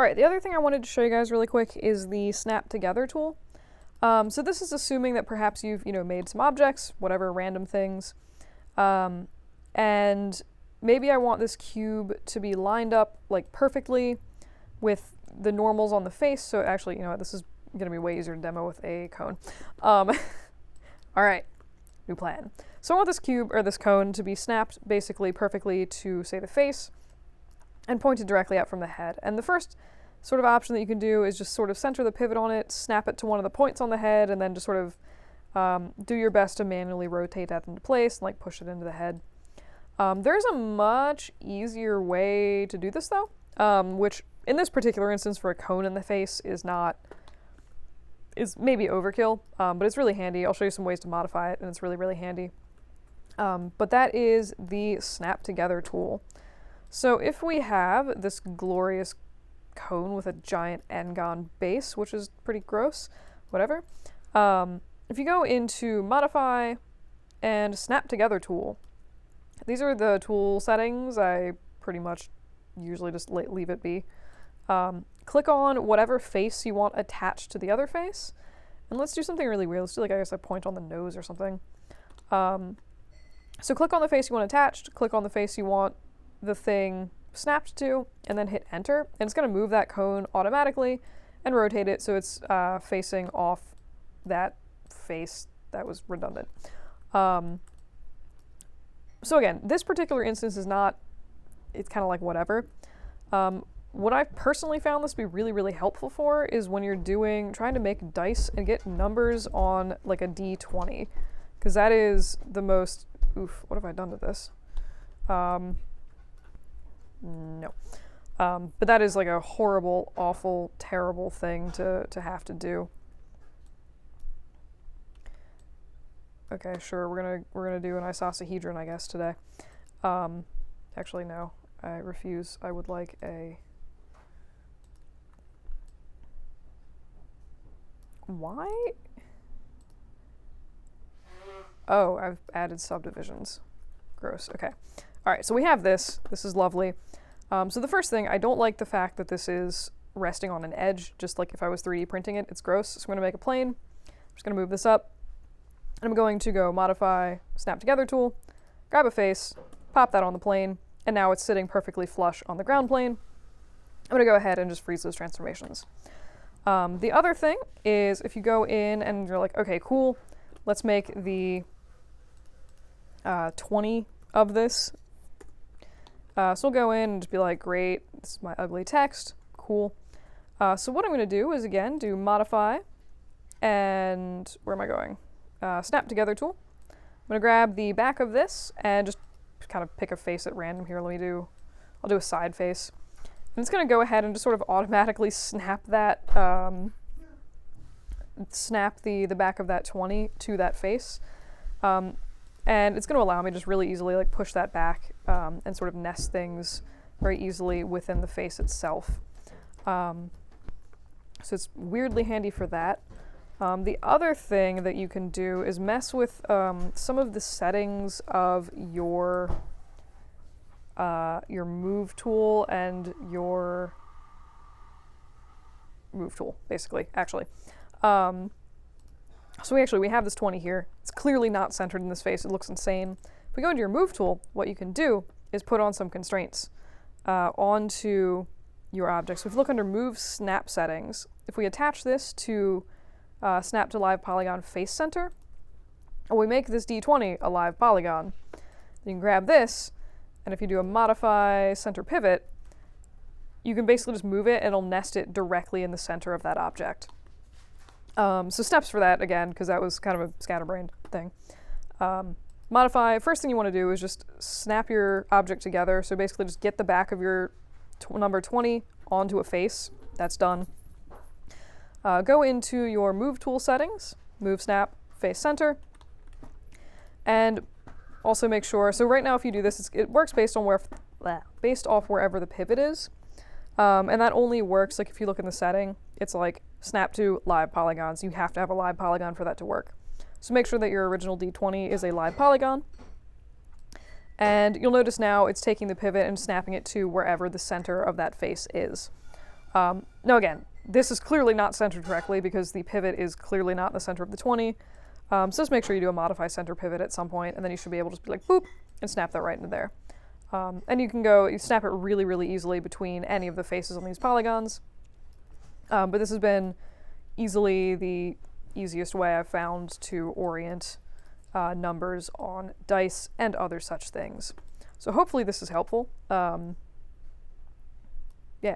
All right, the other thing I wanted to show you guys really quick is the Snap Together tool. So this is assuming that perhaps you've, made some objects, whatever, random things, and maybe I want this cube to be lined up like perfectly with the normals on the face. So actually, this is going to be way easier to demo with a cone. All right, new plan. So I want this cube or this cone to be snapped basically perfectly to, say, the face and pointed directly out from the head. And the first sort of option that you can do is just sort of center the pivot on it, snap it to one of the points on the head, and then just sort of do your best to manually rotate that into place and like push it into the head. There's a much easier way to do this though, which in this particular instance for a cone in the face is maybe overkill, but it's really handy. I'll show you some ways to modify it, and it's really, really handy. But that is the Snap Together tool. So if we have this glorious cone with a giant N-gon base, which is pretty gross, whatever. If you go into Modify and Snap Together tool, these are the tool settings. I pretty much usually just leave it be. Click on whatever face you want attached to the other face, and let's do something really weird. Let's do, like, I guess a point on the nose or something. So click on the face you want attached, click on the face you want the thing snapped to, and then hit enter, and it's going to move that cone automatically and rotate it so it's facing off that face. That was redundant. So again, this particular instance is not, it's kind of like whatever. What I've personally found this to be really, really helpful for is when you're trying to make dice and get numbers on like a D20, because that is the most, what have I done to this? No. But that is like a horrible, awful, terrible thing to have to do. Okay, sure, we're gonna do an icosahedron, I guess, today. Actually, no, I refuse. I would like a... Why? Oh, I've added subdivisions. Gross, okay. All right, so we have this. This is lovely. So the first thing, I don't like the fact that this is resting on an edge, just like if I was 3D printing it. It's gross, so I'm gonna make a plane. I'm just gonna move this up. And I'm going to go Modify, Snap Together tool, grab a face, pop that on the plane, and now it's sitting perfectly flush on the ground plane. I'm gonna go ahead and just freeze those transformations. The other thing is if you go in and you're like, okay, cool, let's make the 20 of this. So we'll go in and just be like, great, this is my ugly text, cool. So what I'm gonna do is, again, do Modify, and where am I going? Snap Together tool. I'm gonna grab the back of this and just kind of pick a face at random here. I'll do a side face. And it's gonna go ahead and just sort of automatically snap that, snap the back of that 20 to that face. And it's gonna allow me to just really easily like push that back and sort of nest things very easily within the face itself. So it's weirdly handy for that. The other thing that you can do is mess with some of the settings of your move tool and your move tool, basically, actually. So we have this 20 here. It's clearly not centered in this face. It looks insane. If we go into your move tool, what you can do is put on some constraints onto your object. So if you look under Move Snap Settings, if we attach this to Snap to Live Polygon Face Center, and we make this D20 a live polygon, you can grab this, and if you do a Modify Center Pivot, you can basically just move it and it'll nest it directly in the center of that object. So steps for that, again, because that was kind of a scatterbrained thing. Modify, first thing you want to do is just snap your object together. So basically just get the back of your number 20 onto a face. That's done. Go into your Move Tool settings, Move Snap, Face Center, and also make sure, so right now if you do this, it works based off wherever the pivot is. And that only works, like if you look in the setting, it's like snap to live polygons. You have to have a live polygon for that to work. So make sure that your original D20 is a live polygon. And you'll notice now it's taking the pivot and snapping it to wherever the center of that face is. Now again, this is clearly not centered correctly because the pivot is clearly not in the center of the 20. So just make sure you do a modify center pivot at some point, and then you should be able to just be like, boop, and snap that right into there. And you snap it really, really easily between any of the faces on these polygons. But this has been easily the easiest way I've found to orient numbers on dice and other such things. So hopefully this is helpful. Yeah.